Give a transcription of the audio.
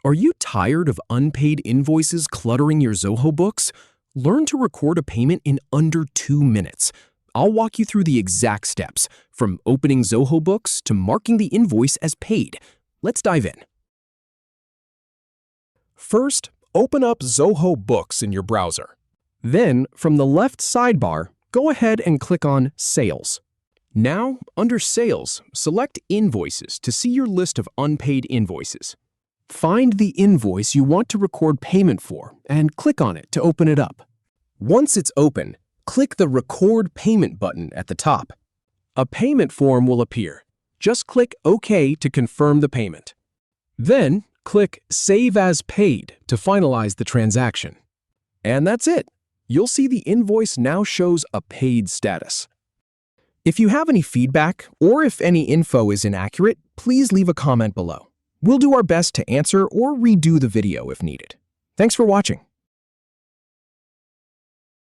Are you tired of unpaid invoices cluttering your Zoho Books? Learn to record a payment in under 2 minutes. I'll walk you through the exact steps, from opening Zoho Books to marking the invoice as paid. Let's dive in. First, open up Zoho Books in your browser. Then, from the left sidebar, go ahead and click on Sales. Now, under Sales, select Invoices to see your list of unpaid invoices. Find the invoice you want to record payment for and click on it to open it up. Once it's open, click the Record Payment button at the top. A payment form will appear. Just click OK to confirm the payment. Then, click Save as Paid to finalize the transaction. And that's it. You'll see the invoice now shows a paid status. If you have any feedback or if any info is inaccurate, please leave a comment below. We'll do our best to answer or redo the video if needed. Thanks for watching.